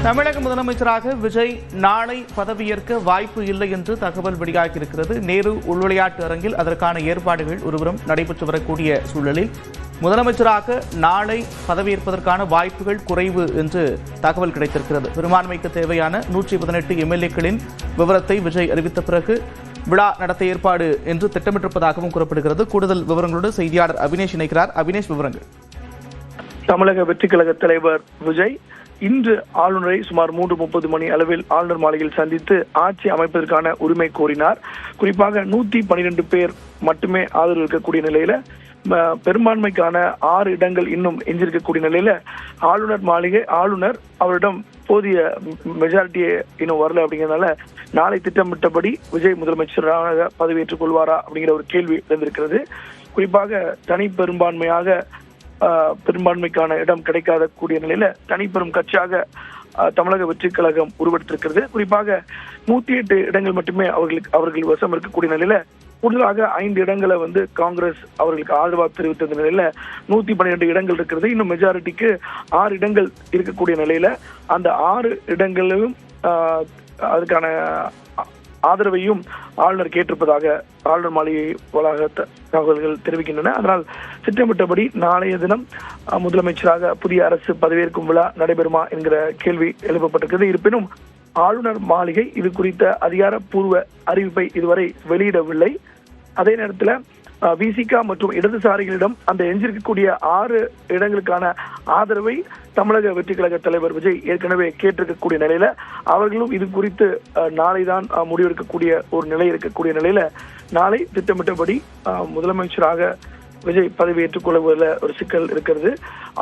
தமிழக முதலமைச்சராக விஜய் நாளை பதவியேற்க வாய்ப்பு இல்லை என்று தகவல் வெளியாகியிருக்கிறது. நேரு உள்விளையாட்டு அரங்கில் அதற்கான ஏற்பாடுகள் ஒருபுறம் நடைபெற்று வரக்கூடிய சூழலில் முதலமைச்சராக நாளை பதவியேற்பதற்கான வாய்ப்புகள் குறைவு என்று தகவல் கிடைத்திருக்கிறது. பெரும்பான்மைக்கு தேவையான 118 எம்எல்ஏக்களின் விவரத்தை விஜய் அறிவித்த பிறகு விழா நடத்த ஏற்பாடு என்று திட்டமிட்டிருப்பதாகவும் கூறப்படுகிறது. கூடுதல் விவரங்களோடு செய்தியாளர் அபினேஷ் இணைக்கிறார். அபினேஷ், விவரங்கள். தமிழக வெற்றி கழக தலைவர் விஜய் இன்று ஆளுநரை சுமார் 3:30 மணி அளவில் ஆளுநர் மாளிகையில் சந்தித்து ஆட்சி அமைப்பதற்கான உரிமை கோரினார். குறிப்பாக 112 பேர் மட்டுமே ஆதரவு இருக்கக்கூடிய நிலையில பெரும்பான்மைக்கான 6 இடங்கள் இன்னும் எஞ்சிருக்கக்கூடிய நிலையில ஆளுநர் அவரிடம் போதிய மெஜாரிட்டியை இன்னும் வரல அப்படிங்கிறதுனால நாளை திட்டமிட்டபடி விஜய் முதலமைச்சராக பதவியேற்றுக் கொள்வாரா அப்படிங்கிற ஒரு கேள்வி எழுந்திருக்கிறது. குறிப்பாக தனி பெரும்பான்மைக்கான இடம் கிடைக்காத கூடிய நிலையில தனிப்பெரும் கட்சியாக தமிழக வெற்றி கழகம் உருவெடுத்திருக்கிறது. குறிப்பாக 108 இடங்கள் மட்டுமே அவர்கள் வசம் இருக்கக்கூடிய நிலையில கூடுதலாக 5 இடங்களை காங்கிரஸ் அவர்களுக்கு ஆதரவாக தெரிவித்த நிலையில 112 இடங்கள் இருக்கிறது. இன்னும் மெஜாரிட்டிக்கு 6 இடங்கள் இருக்கக்கூடிய நிலையில அந்த 6 இடங்களிலும் அதுக்கான ஆதரவையும் ஆளுநர் கேட்டிருப்பதாக ஆளுநர் மாளிகை வளாக தகவல்கள் தெரிவிக்கின்றன. அதனால் திட்டமிட்டபடி நாளைய தினம் முதலமைச்சராக புதிய அரசு பதவியேற்கும் விழா நடைபெறுமா என்கிற கேள்வி எழுப்பப்பட்டிருக்கிறது. இருப்பினும் ஆளுநர் மாளிகை இது குறித்த அதிகாரப்பூர்வ அறிவிப்பை இதுவரை வெளியிடவில்லை. அதே நேரத்தில் விசிக மற்றும் இடதுசாரிகளிடம் அந்த எஞ்சிருக்கக்கூடிய 6 இடங்களுக்கான ஆதரவை தமிழக வெற்றி கழக தலைவர் விஜய் ஏற்கனவே கேட்டிருக்கக்கூடிய நிலையில அவர்களும் இது குறித்து நாளைதான் முடிவெடுக்கக்கூடிய ஒரு நிலை இருக்கக்கூடிய நிலையில நாளை திட்டமிட்டபடி முதலமைச்சராக விஜய் பதவியேற்றுக் கொள்வதில் ஒரு சிக்கல் இருக்கிறது.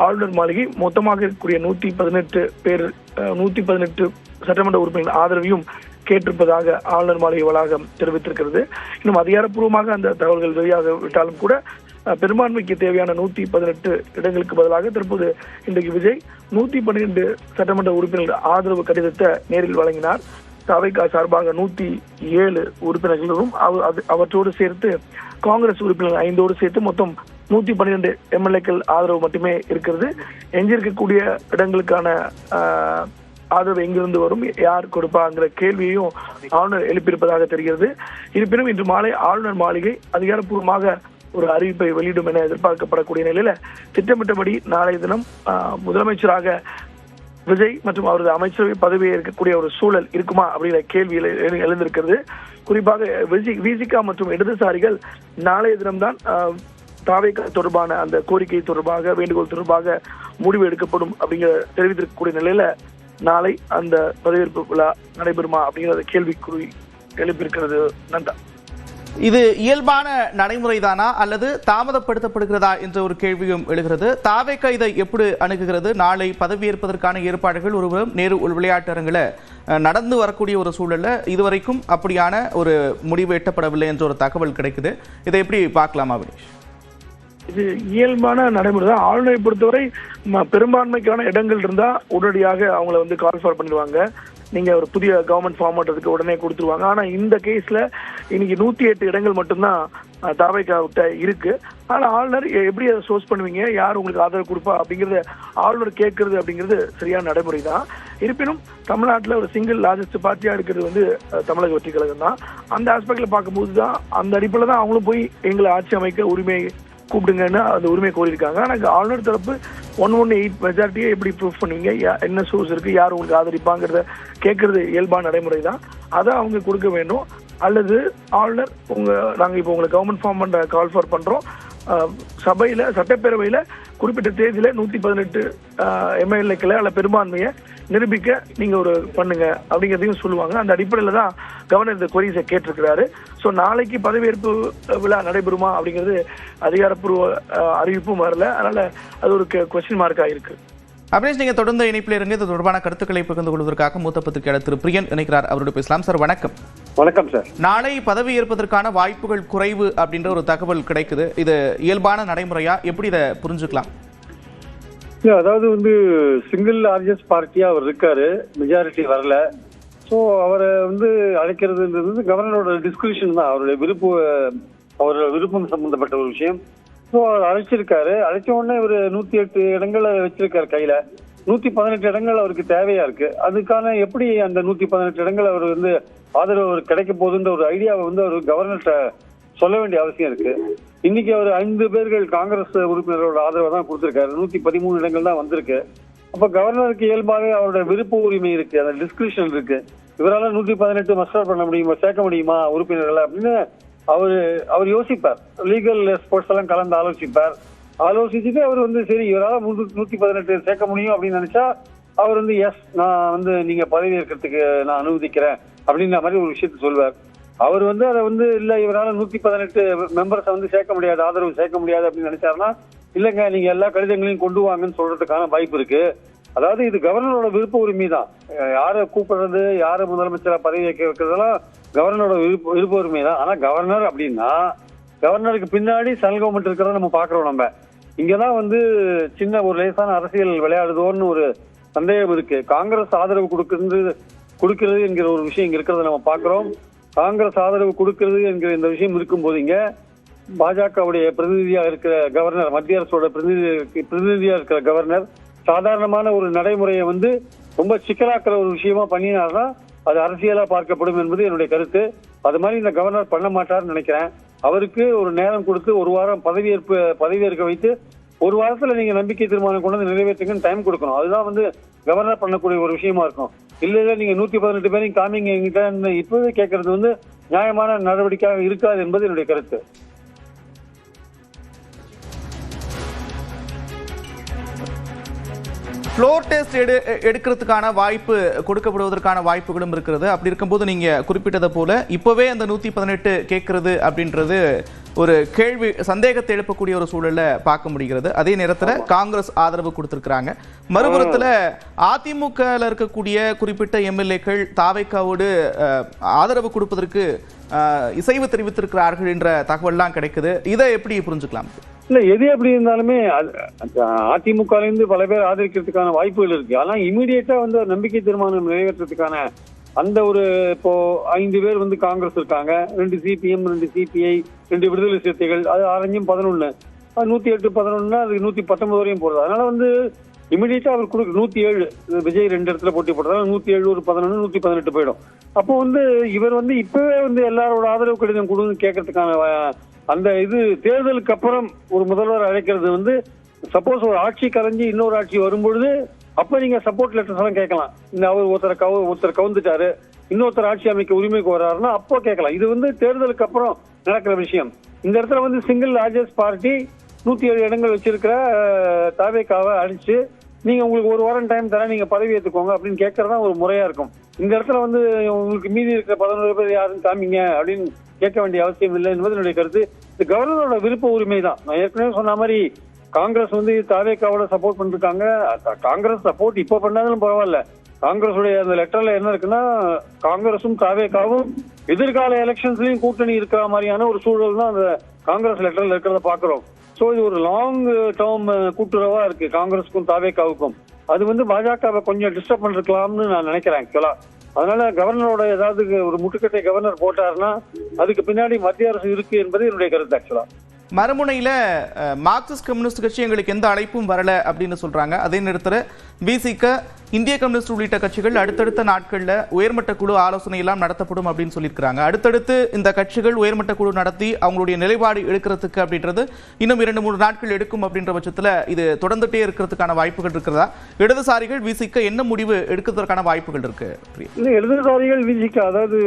ஆளுநர் மாளிகை மொத்தமாக இருக்கக்கூடிய 118 சட்டமன்ற உறுப்பினர்கள் ஆதரவையும் கேட்டிருப்பதாக ஆளுநர் மாளிகை வளாகம் தெரிவித்திருக்கிறது. இன்னும் அதிகாரப்பூர்வமாக அந்த தகவல்கள் வெளியாக விட்டாலும் கூட பெரும்பான்மைக்கு தேவையான 118 இடங்களுக்கு பதிலாக தற்போது இன்றைக்கு விஜய் 112 சட்டமன்ற உறுப்பினர்கள் ஆதரவு கடிதத்தை நேரில் வழங்கினார். தவைக்கா சார்பாக 107 உறுப்பினர்களும் அவற்றோடு சேர்த்து காங்கிரஸ் உறுப்பினர்கள் 5 சேர்த்து மொத்தம் 112 எம்எல்ஏக்கள் ஆதரவு மட்டுமே இருக்கிறது. எஞ்சிருக்கக்கூடிய இடங்களுக்கான ஆதரவு எங்கிருந்து வரும், யார் கொடுப்பாங்கிற கேள்வியையும் ஆளுநர் எழுப்பியிருப்பதாக தெரிகிறது. இருப்பினும் இன்று மாலை ஆளுநர் மாளிகை அதிகாரப்பூர்வமாக ஒரு அறிவிப்பை வெளியிடும் என எதிர்பார்க்கப்படக்கூடிய நிலையில திட்டமிட்டபடி நாளைய தினம் முதலமைச்சராக விஜய் மற்றும் அவரது அமைச்சரவை பதவியை இருக்கக்கூடிய ஒரு சூழல் இருக்குமா அப்படிங்கிற கேள்வி எழுந்திருக்கிறது. குறிப்பாக விசிக மற்றும் இடதுசாரிகள் நாளைய தினம்தான் தாவேகா தொடர்பான அந்த கோரிக்கை தொடர்பாக வேண்டுகோள் தொடர்பாக முடிவு எடுக்கப்படும் அப்படிங்கிற தெரிவித்திருக்கக்கூடிய நிலையில நாளை அந்த பதவியேற்பு விழா நடைபெறுமா அப்படிங்கிற கேள்விக்குறி எழுப்பியிருக்கிறது. நந்தா, இது இயல்பான நடைமுறைதானா அல்லது தாமதப்படுத்தப்படுகிறதா என்ற ஒரு கேள்வியும் எழுகிறது. தாவேகா இதை எப்படி அணுகுகிறது? நாளை பதவியேற்பதற்கான ஏற்பாடுகள் ஒருவரும் நேரு விளையாட்டு அரங்கில் நடந்து வரக்கூடிய ஒரு சூழல்ல இதுவரைக்கும் அப்படியான ஒரு முடிவு எட்டப்படவில்லை என்ற ஒரு தகவல் கிடைக்குது. இதை எப்படி பார்க்கலாமா அபினேஷ்? இது இயல்பான நடைமுறை தான். ஆளுநரை பொறுத்தவரை பெரும்பான்மைக்கான இடங்கள் இருந்தா உடனடியாக அவங்கள கால் ஃபார் பண்ணிடுவாங்க. நீங்க ஒரு புதிய கவர்மெண்ட் ஃபார்ம் பண்றதுக்கு உடனே கொடுத்துருவாங்க. ஆனா இந்த கேஸ்ல இன்னைக்கு 108 இடங்கள் மட்டும்தான் தாவேகாவிட்ட இருக்கு. ஆனா ஆளுநர் எப்படி அதை சோர்ஸ் பண்ணுவீங்க, யார் உங்களுக்கு ஆதரவு கொடுப்பா அப்படிங்கறத ஆளுநர் கேட்கறது அப்படிங்கிறது சரியான நடைமுறை தான். இருப்பினும் தமிழ்நாட்டில் ஒரு சிங்கிள் லார்ஜஸ்ட் பார்ட்டியா இருக்கிறது தமிழக வெற்றி கழகம் தான். அந்த ஆஸ்பெக்ட்ல பார்க்கும்போது தான் அந்த அடிப்படையில் தான் அவங்களும் போய் எங்களை ஆட்சி அமைக்க உரிமை கூப்பிடுங்கன்னு அந்த உரிமை கோரியிருக்காங்க. ஆனால் ஆளுநர் தரப்பு 118 மெஜாரிட்டியை எப்படி ப்ரூஃப் பண்ணீங்க, என்ன சோர்ஸ் இருக்கு, யார் உங்களுக்கு ஆதரிப்பாங்கிறத கேட்கறது இயல்பான நடைமுறை தான். அதை அவங்க கொடுக்க வேண்டும். அல்லது ஆளுநர் நாங்கள் இப்போ உங்களை கவர்மெண்ட் ஃபார்ம் பண்ற கால் ஃபார் பண்றோம், சட்டப்பேரவையில குறிப்பிட்ட தேதியில 118 எம்எல்ஏக்களை அல்ல பெரும்பான்மையை நிரூபிக்க நீங்க ஒரு பண்ணுங்க அப்படிங்கிறதையும் சொல்லுவாங்க. அந்த அடிப்படையில தான் கவர்னர் இந்த கொரிஸை கேட்டிருக்கிறாரு. ஸோ நாளைக்கு பதவியேற்பு விழா நடைபெறுமா அப்படிங்கிறது அதிகாரப்பூர்வ அறிவிப்பும் வரல. அதனால அது ஒரு கொஸ்டின் மார்க்கா இருக்கு. அபினேஷ், நீங்க தொடர்ந்து இணைப்பில் இருந்து இது தொடர்பான கருத்துக்களை பகிர்ந்து கொள்வதற்காக மூத்த பத்திரிகையாளர் திரு பிரியன் இணைக்கிறார். அவரோட பேசலாம். சார் வணக்கம். வணக்கம் சார். நாளை பதவியேற்பதற்கான வாய்ப்புகள் குறைவு அப்படின்ற ஒரு தகவல் கிடைக்குது. இது இயல்பான நடைமுறையா, எப்படி இதை புரிஞ்சுக்கலாம்? அதாவது சிங்கிள் லார்ஜஸ்ட் பார்ட்டியா அவர் இருக்காரு, மெஜாரிட்டி வரல. ஸோ அவரை அழைக்கிறதுன்றது கவர்னரோட டிஸ்கிரிப்ஷன் தான், அவருடைய விருப்பம் சம்பந்தப்பட்ட ஒரு விஷயம். ஸோ அவர் அழைச்சிருக்காரு. அழைச்ச உடனே ஒரு 108 இடங்களை வச்சிருக்காரு கையில. 118 இடங்கள் அவருக்கு தேவையா இருக்கு. அதுக்கான எப்படி அந்த 118 இடங்கள் அவர் வந்து ஆதரவு கிடைக்க போகுதுன்ற ஒரு ஐடியாவை வந்து அவர் கவர்னர்கிட்ட சொல்ல வேண்டிய அவசியம் இருக்கு. இன்னைக்கு அவர் 5 பேர்கள் காங்கிரஸ் உறுப்பினரோட ஆதரவை தான் கொடுத்திருக்காரு. 113 இடங்கள் தான் வந்திருக்கு. அப்ப கவர்னருக்கு இயல்பாக அவருடைய விருப்ப உரிமை இருக்கு, அந்த டிஸ்கிரிப்ஷன் இருக்கு. இவரால் 118 மஸ்டர் பண்ண முடியுமா, சேர்க்க முடியுமா உறுப்பினர்களை அப்படின்னு அவர் யோசிப்பார். லீகல் ஸ்போர்ட்ஸ் எல்லாம் கலந்து ஆலோசிச்சுட்டு அவர் வந்து சரி இவரால் 118 சேர்க்க முடியும் அப்படின்னு நினைச்சா அவர் வந்து எஸ் நான் வந்து நீங்க பதவி ஏற்கிறதுக்கு நான் அனுமதிக்கிறேன் அப்படின்ற மாதிரி ஒரு விஷயத்த சொல்வார். அவர் வந்து அதை வந்து இல்ல இவரால் 118 மெம்பர்ஸை வந்து சேர்க்க முடியாது, ஆதரவு சேர்க்க முடியாது அப்படின்னு நினைச்சாருன்னா இல்லைங்க நீங்க எல்லா கடிதங்களையும் கொண்டு வாங்கன்னு சொல்றதுக்கான வாய்ப்பு இருக்கு. அதாவது இது கவர்னரோட விருப்ப உரிமை தான். யாரை கூப்பிடுறது, யாரை முதலமைச்சரா பதவி வைக்க வைக்கிறதெல்லாம் கவர்னரோட விருப்ப உரிமை தான். ஆனா கவர்னர் அப்படின்னா கவர்னருக்கு பின்னாடி சென்ட்ரல் கவர்மெண்ட் இருக்கிறத நம்ம பாக்குறோம். நம்ம இங்கதான் வந்து சின்ன ஒரு லேசான அரசியல் விளையாடுதோன்னு ஒரு சந்தேகம் இருக்கு. காங்கிரஸ் ஆதரவு கொடுக்கிறது என்கிற ஒரு விஷயம் இங்க இருக்கிறத நம்ம பாக்குறோம். காங்கிரஸ் ஆதரவு கொடுக்கிறது என்கிற இந்த விஷயம் இருக்கும்போது இங்க பாஜகவுடைய பிரதிநிதியா இருக்கிற கவர்னர், மத்திய அரசோட பிரதிநிதியா இருக்கிற கவர்னர் சாதாரணமான ஒரு நடைமுறையை வந்து ரொம்ப சிக்கலாக்குற ஒரு விஷயமா பண்ணினார்னா அது அரசியலா பார்க்கப்படும் என்பது என்னுடைய கருத்து. அது மாதிரி இந்த கவர்னர் பண்ண மாட்டார்னு நினைக்கிறேன். அவருக்கு ஒரு நேரம் கொடுத்து ஒரு வாரம் பதவியேற்க வைத்து ஒரு வாரத்துல நீங்க நம்பிக்கை தீர்மானம் கொண்டு வந்து நிறைவேற்றுங்கன்னு டைம் கொடுக்கணும். அதுதான் வந்து கவர்னர் பண்ணக்கூடிய ஒரு விஷயமா இருக்கும். இல்ல நீங்க 118 பேரையும் காமிங்க எங்கிட்ட இப்பவே கேட்கறது வந்து நியாயமான நடவடிக்கையாக இருக்காது என்பது என்னுடைய கருத்து. ஃப்ளோர் டெஸ்ட் எடுக்கிறதுக்கான வாய்ப்பு கொடுக்கப்படுவதற்கான வாய்ப்புகளும் இருக்கிறது. அப்படி இருக்கும்போது நீங்க குறிப்பிட்டதை போல இப்பவே அந்த 118 கேட்கறது அப்படின்றது ஒரு கேள்வி, சந்தேகத்தை எழுப்பக்கூடிய ஒரு சூழல்ல பார்க்க முடிகிறது. அதே நேரத்தில் காங்கிரஸ் ஆதரவு கொடுத்திருக்கிறாங்க. மறுபுறத்தில் அதிமுக இருக்கக்கூடிய குறிப்பிட்ட எம்எல்ஏக்கள் தாவேக்காவோடு ஆதரவு கொடுப்பதற்கு இசைவு தெரிவித்திருக்கிறார்கள் என்ற தகவல்லாம் கிடைக்குது. இதை எப்படி புரிஞ்சுக்கலாம்? இல்ல எது எப்படி இருந்தாலுமே அதிமுக இருந்து பல பேர் ஆதரிக்கிறதுக்கான வாய்ப்புகள் இருக்கு. ஆனா இமீடியட்டா வந்து நம்பிக்கை தீர்மானம் நிறைவேற்றத்துக்கான அந்த ஒரு இப்போ 5 பேர் வந்து காங்கிரஸ் இருக்காங்க, 2 சிபிஎம், 2 சிபிஐ, 2 விடுதலை சிறுத்தைகள், அது 11 108 11 அது 119 வரையும் போறது. அதனால வந்து இமீடியட்டா அவர் கொடுக்க 107 விஜய் 2 இடத்துல போட்டி போடுறதால 107 ஒரு 11 118 போயிடும். அப்போ வந்து இவர் வந்து இப்பவே வந்து எல்லாரோட ஆதரவு கடிதம் கொடுன்னு கேட்கறதுக்கான அந்த இது தேர்தலுக்கு அப்புறம் ஒரு முதல்வர் அழைக்கிறது வந்து சப்போஸ் ஒரு ஆட்சி கலைஞ்சு இன்னொரு ஆட்சி வரும்பொழுது அப்ப நீங்க சப்போர்ட் லெட்டர்ஸ் எல்லாம் கேட்கலாம். இந்த அவர் ஒருத்தர் கவுந்துட்டாரு, இன்னொருத்தர் ஆட்சி அமைக்க உரிமைக்கு வர்றாருன்னா அப்போ கேட்கலாம். இது வந்து தேர்தலுக்கு அப்புறம் நடக்கிற விஷயம். இந்த இடத்துல வந்து சிங்கிள் லார்ஜஸ்ட் பார்ட்டி 107 இடங்கள் வச்சிருக்கிற தாவேக்காவை அடிச்சு நீங்க உங்களுக்கு ஒரு வாரம் டைம் தர, நீங்க பதவி ஏற்றுக்கோங்க அப்படின்னு கேட்கறதா ஒரு முறையா இருக்கும். இந்த இடத்துல வந்து உங்களுக்கு மீதி இருக்கிற 11 பேர் யாருன்னு காமிங்க அப்படின்னு கேட்க வேண்டிய அவசியம் இல்லை என்பது என்னுடைய கருத்து. இது கவர்னரோட விருப்ப உரிமை தான். நான் ஏற்கனவே சொன்ன மாதிரி காங்கிரஸ் வந்து தாவேக்காவோட சப்போர்ட் பண்ணிருக்காங்க. காங்கிரஸ் சப்போர்ட் இப்ப பண்ணாலும் பரவாயில்ல. காங்கிரஸுடைய அந்த லெட்டர்ல என்ன இருக்குன்னா காங்கிரஸும் தாவேக்காவும் எதிர்கால எலெக்ஷன்ஸ்லயும் கூட்டணி இருக்கிற மாதிரியான ஒரு சூழல் தான் அந்த காங்கிரஸ் லெட்டர்ல இருக்கிறத பாக்குறோம். சோ இது ஒரு லாங் டேர்ம் கூட்டுறவா இருக்கு காங்கிரஸுக்கும் தாவேக்காவுக்கும். அது வந்து பாஜகவை கொஞ்சம் டிஸ்டர்ப் பண்ணிருக்கலாம்னு நான் நினைக்கிறேன் ஆக்சுவலா. அதனால கவர்னரோட ஏதாவது ஒரு முட்டுக்கட்டை கவர்னர் போட்டாருன்னா அதுக்கு பின்னாடி மத்திய அரசு இருக்கு என்பது என்னுடைய கருத்து ஆக்சுவலா. மறுமுனையில மார்க்சிஸ்ட் கம்யூனிஸ்ட் கட்சி எங்களுக்கு எந்த அழைப்பும் வரல அப்படின்னு சொல்றாங்க. அதே நேரத்தில் விசிக, இந்திய கம்யூனிஸ்ட் உள்ளிட்ட கட்சிகள் அடுத்தடுத்த நாட்கள்ல உயர்மட்ட குழு ஆலோசனை எல்லாம் நடத்தப்படும் அப்படின்னு சொல்லியிருக்கிறாங்க. அடுத்தடுத்து இந்த கட்சிகள் உயர்மட்ட குழு நடத்தி அவங்களுடைய நிலைப்பாடு எடுக்கிறதுக்கு அப்படின்றது இன்னும் 2-3 நாட்கள் எடுக்கும் அப்படின்ற பட்சத்தில் இது தொடர்ந்துட்டே இருக்கிறதுக்கான வாய்ப்புகள் இருக்கிறதா? இடதுசாரிகள் விசிக என்ன முடிவு எடுக்கிறதுக்கான வாய்ப்புகள் இருக்கு? இடதுசாரிகள் விசிக, அதாவது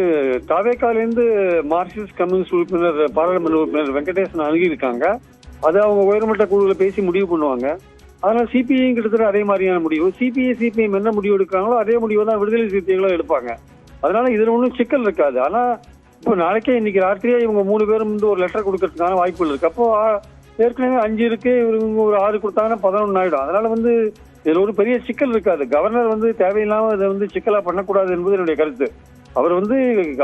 தாவேக்காலிருந்து மார்க்சிஸ்ட் கம்யூனிஸ்ட் உறுப்பினர் பாராளுமன்ற உறுப்பினர் வெங்கடேசன் அணுகியிருக்காங்க. அதை அவங்க உயர்மட்ட குழுவில் பேசி முடிவு பண்ணுவாங்க. அதனால சிபிஐ கிட்டத்தட்ட அதே மாதிரியான முடிவு. சிபிஐ சிபிஎம் என்ன முடிவு எடுக்கிறாங்களோ அதே முடிவு தான் விடுதலை சிறுத்தைகளும் எடுப்பாங்க. அதனால இதுல ஒன்றும் சிக்கல் இருக்காது. ஆனா இப்போ நாளைக்கே இன்னைக்கு ராத்திரியே இவங்க 3 பேரும் வந்து ஒரு லெட்டர் கொடுக்கறதுக்கான வாய்ப்புகள் இருக்கு. அப்போ ஏற்கனவே 5 இருக்கு, இவங்க ஒரு 6 கொடுத்தாங்கன்னா 11 ஆயிடும். அதனால வந்து இதுல ஒரு பெரிய சிக்கல் இருக்காது. கவர்னர் வந்து தேவையில்லாம இதை வந்து சிக்கலா பண்ணக்கூடாது என்பது என்னுடைய கருத்து. அவர் வந்து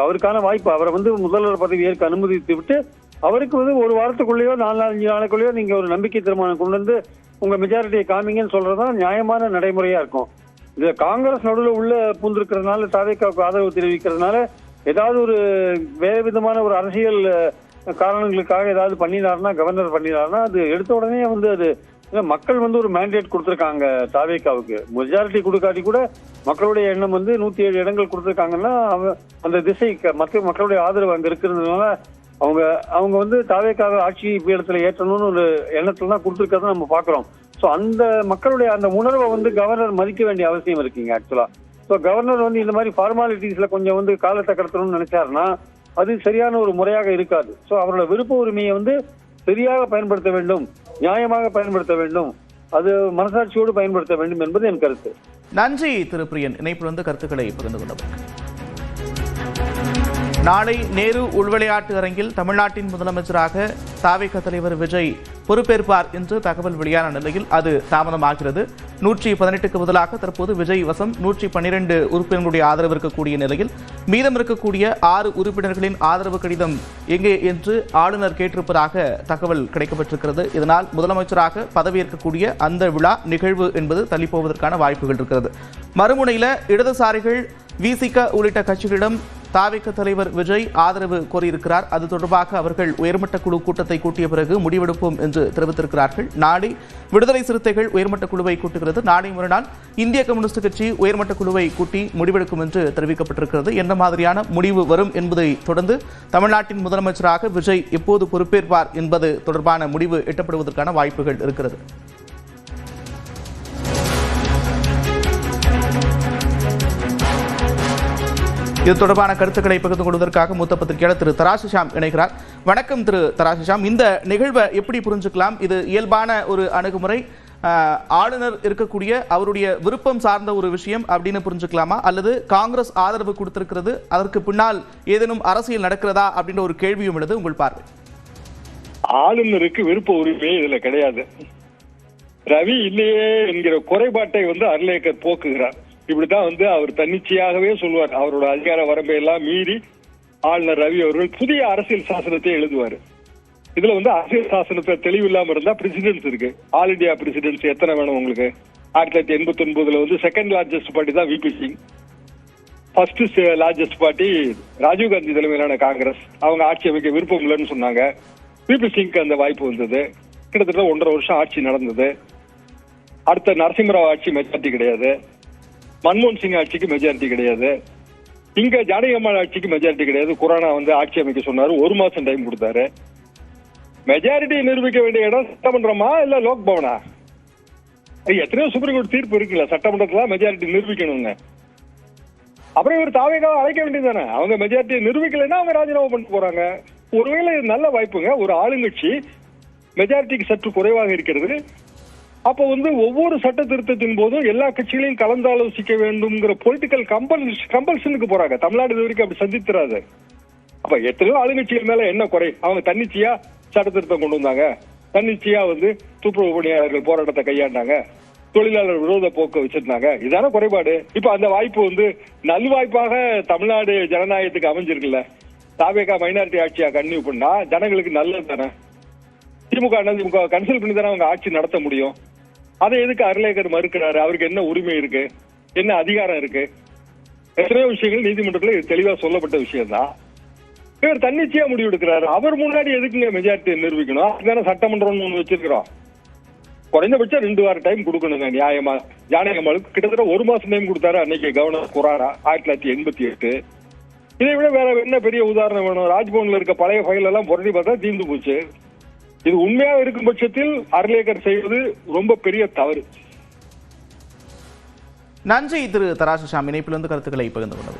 அவருக்கான வாய்ப்பு, அவரை வந்து முதல்வர் பதவி ஏற்க அனுமதித்து விட்டு அவருக்கு வந்து ஒரு வாரத்துக்குள்ளேயோ 4-5 நாளைக்குள்ளேயோ நீங்க ஒரு நம்பிக்கை தீர்மானம் கொண்டு வந்து உங்க மெஜாரிட்டியை காமிங்கன்னு சொல்றதுதான் நியாயமான நடைமுறையா இருக்கும். இது காங்கிரஸ் நடுவில் உள்ள பூந்திருக்கிறதுனால தாவேக்காவுக்கு ஆதரவு தெரிவிக்கிறதுனால ஏதாவது ஒரு வேற விதமான ஒரு அரசியல் காரணங்களுக்காக ஏதாவது பண்ணினார்னா, கவர்னர் பண்ணினார்னா அது எடுத்த உடனே வந்து அது மக்கள் வந்து ஒரு மேண்டேட் கொடுத்திருக்காங்க தாவேகாவுக்கு. மெஜாரிட்டி கொடுக்காட்டி கூட மக்களுடைய எண்ணம் வந்து 107 இடங்கள் கொடுத்திருக்காங்கன்னா அந்த திசை மக்களுடைய ஆதரவு அங்க இருக்கிறதுனால அவங்க வந்து தாவேகாவை ஆட்சி பீடத்துல ஏற்றணும்னு ஒரு எண்ணத்துல தான் கொடுத்திருக்கிறத நம்ம பாக்குறோம். ஸோ அந்த மக்களுடைய அந்த உணர்வை வந்து கவர்னர் மதிக்க வேண்டிய அவசியம் இருக்குங்க ஆக்சுவலா. ஸோ கவர்னர் வந்து இந்த மாதிரி ஃபார்மாலிட்டிஸ்ல கொஞ்சம் வந்து காலத்தை கடத்தணும்னு நினைச்சாருன்னா அது சரியான ஒரு முறையாக இருக்காது. ஸோ அவரோட விருப்ப உரிமையை வந்து சரியாக பயன்படுத்த வேண்டும், நியாயமாக பயன்படுத்த வேண்டும், அது மனசாட்சியோடு பயன்படுத்த வேண்டும் என்பது என் கருத்து. நன்றி திரு பிரியன், இணைப்பிலிருந்து கருத்துக்களை பகிர்ந்து கொண்டவர். நாளை நேரு உள்விளையாட்டு அரங்கில் தமிழ்நாட்டின் முதலமைச்சராக தாவேகா தலைவர் விஜய் பொறுப்பேற்பார் என்று தகவல் வெளியான நிலையில் அது தாமதமாகிறது. 118க்கு பதிலாக தற்போது விஜய் வசம் 112 உறுப்பினர்களுடைய ஆதரவு இருக்கக்கூடிய நிலையில் மீதம் இருக்கக்கூடிய 6 உறுப்பினர்களின் ஆதரவு கடிதம் எங்கே என்று ஆளுநர் கேட்டிருப்பதாக தகவல் கிடைக்கப்பட்டிருக்கிறது. இதனால் முதலமைச்சராக பதவியேற்கக்கூடிய அந்த விழா நிகழ்வு என்பது தள்ளிப்போவதற்கான வாய்ப்புகள் இருக்கிறது. மறுமுனையில் இடதுசாரிகள் விசிக உள்ளிட்ட கட்சிகளிடம் தாவேகா தலைவர் விஜய் ஆதரவு கோரியிருக்கிறார். அது தொடர்பாக அவர்கள் உயர்மட்ட குழு கூட்டத்தை கூட்டிய பிறகு முடிவெடுப்போம் என்று தெரிவித்திருக்கிறார்கள். நாளை விடுதலை சிறுத்தைகள் உயர்மட்ட குழுவை கூட்டுகிறது. நாளை மறுநாள் இந்திய கம்யூனிஸ்ட் கட்சி உயர்மட்ட குழுவை கூட்டி முடிவெடுக்கும் என்று தெரிவிக்கப்பட்டிருக்கிறது. என்ன மாதிரியான முடிவு வரும் என்பதை தொடர்ந்து தமிழ்நாட்டின் முதலமைச்சராக விஜய் எப்போது பொறுப்பேற்பார் என்பது தொடர்பான முடிவு எட்டப்படுவதற்கான வாய்ப்புகள் இருக்கிறது. இது தொடர்பான கருத்துக்களை பகிர்ந்து கொள்வதற்காக மூத்த பத்திரிகையாளர் திரு தராசிஷாம் இணைகிறார். வணக்கம் திரு தராசிஷாம், இந்த நிகழ்வை எப்படி புரிஞ்சுக்கலாம்? இது இயல்பான ஒரு அணுகுமுறை, ஆளுநர் இருக்கக்கூடிய அவருடைய விருப்பம் சார்ந்த ஒரு விஷயம் அப்படின்னு புரிஞ்சுக்கலாமா, அல்லது காங்கிரஸ் ஆதரவு கொடுத்திருக்கிறது, அதற்கு பின்னால் ஏதேனும் அரசியல் நடக்கிறதா அப்படின்ற ஒரு கேள்வியும் எழுது உங்கள் பார்வை? ஆளுநருக்கு விருப்ப உரிமை இதுல கிடையாது. ரவி இல்லையே என்கிற குறைபாட்டை வந்து அர்லேக்கர் போக்குகிறார். இப்படித்தான் வந்து அவர் தன்னிச்சையாகவே சொல்வார். அவரோட அதிகார வரம்பை எல்லாம் மீறி ஆளுநர் ரவி அவர்கள் புதிய அரசியல் சாசனத்தை எழுதுவார். இதுல வந்து அரசியல் சாசனத்தை தெளிவு இல்லாம இருந்தா பிரசிடென்ஸ் இருக்கு. ஆல் இண்டியா பிரசிடென்சி எத்தனை வேணும் உங்களுக்கு? 1989 வந்து செகண்ட் லார்ஜஸ்ட் பார்ட்டி தான் VP Singh, first largest party Rajiv Gandhi தலைமையிலான காங்கிரஸ். அவங்க ஆட்சி அமைக்க விருப்பம் இல்லைன்னு சொன்னாங்க. விபி சிங்க்கு அந்த வாய்ப்பு வந்தது. கிட்டத்தட்ட 1.5 வருஷம் ஆட்சி நடந்தது. அடுத்த நரசிம்மராவ் ஆட்சி மெஜாரிட்டி கிடையாது, மன்மோகன் சிங் ஆட்சிக்கு மெஜாரிட்டி கிடையாது, இங்க ஜானகி அம்மாள் ஆட்சிக்கு மெஜாரிட்டி கிடையாது. குரானா வந்து ஆட்சி அமைக்க சொன்னாரு, 1 மாசம் டைம் கொடுத்தாரு. மெஜாரிட்டி நிரூபிக்க வேண்டிய இடம் சட்டமன்றமா இல்ல லோக் பவனா? எத்தனையோ சுப்ரீம் கோர்ட் தீர்ப்பு இருக்குல்ல, சட்டமன்றத்துல மெஜாரிட்டி நிரூபிக்கணுங்க. அப்புறம் இவர் தாவேகாவை அழைக்க வேண்டியது தானே. அவங்க மெஜாரிட்டியை நிரூபிக்கலைன்னா அவங்க ராஜினாமா பண்ணிட்டு போறாங்க. ஒருவேளை இது நல்ல வாய்ப்புங்க. ஒரு ஆளுங்கட்சி மெஜாரிட்டிக்கு சற்று குறைவாக இருக்கிறது. அப்போ வந்து ஒவ்வொரு சட்ட திருத்தத்தின் போதும் எல்லா கட்சிகளையும் கலந்தாலோசிக்க வேண்டும்ங்கிற பொலிட்டிக்கல் கம்பல்ஷனுக்கு போறாங்க. தமிழ்நாடு இது வரைக்கும் அப்படி சந்தித்துறாது. அப்ப எத்தனையோ ஆளுங்கட்சிகள் மேல என்ன குறை? அவங்க தன்னிச்சையா சட்ட திருத்தம் கொண்டு வந்தாங்க, தன்னிச்சையா வந்து துப்புரவு பணியாளர்கள் போராட்டத்தை கையாண்டாங்க, தொழிலாளர் விரோத போக்கு வச்சிருந்தாங்க. இதான குறைபாடு. இப்ப அந்த வாய்ப்பு வந்து நல்வாய்ப்பாக தமிழ்நாடு ஜனநாயகத்துக்கு அமைஞ்சிருக்குல்ல. தாவேகா மைனாரிட்டி ஆட்சியா கன்டினியூ பண்ணா ஜனங்களுக்கு நல்லது தானே. திமுக கன்சல்ட் பண்ணி தானே அவங்க ஆட்சி நடத்த முடியும். அதை எதுக்கு அர்லேக்கர் மறுக்கிறாரு? அவருக்கு என்ன உரிமை இருக்கு, என்ன அதிகாரம் இருக்கு? எத்தனையோ விஷயங்கள் நீதிமன்றத்தில் தெளிவா சொல்லப்பட்ட விஷயம் தான். இவர் தன்னிச்சையா முடிவு எடுக்கிறாரு. அவர் முன்னாடி எதுக்குங்க மெஜாரிட்டியை நிரூபிக்கணும்? அதுதானே சட்டமன்றம்னு ஒண்ணு வச்சிருக்கிறோம். குறைந்தபட்சம் 2 வார டைம் கொடுக்கணுங்க நியாயமா. ஜானகி அம்மாளுக்கு கிட்டத்தட்ட 1 மாசம் டைம் கொடுத்தாரு அன்னைக்கு கவர்னர் குரானா 1988. இதை விட வேற என்ன பெரிய உதாரணம் வேணும்? ராஜ்பவன்ல இருக்க பழைய ஃபைல் எல்லாம் புரட்டி பார்த்தா தீர்ந்து போச்சு. இது உண்மையாக இருக்கும் பட்சத்தில் அர்லேக்கர் செய்வது ரொம்ப பெரிய தவறு. நன்றி திரு தராசிஷாம், இணைப்பிலிருந்து கருத்துக்களை பகிர்ந்து கொண்டது.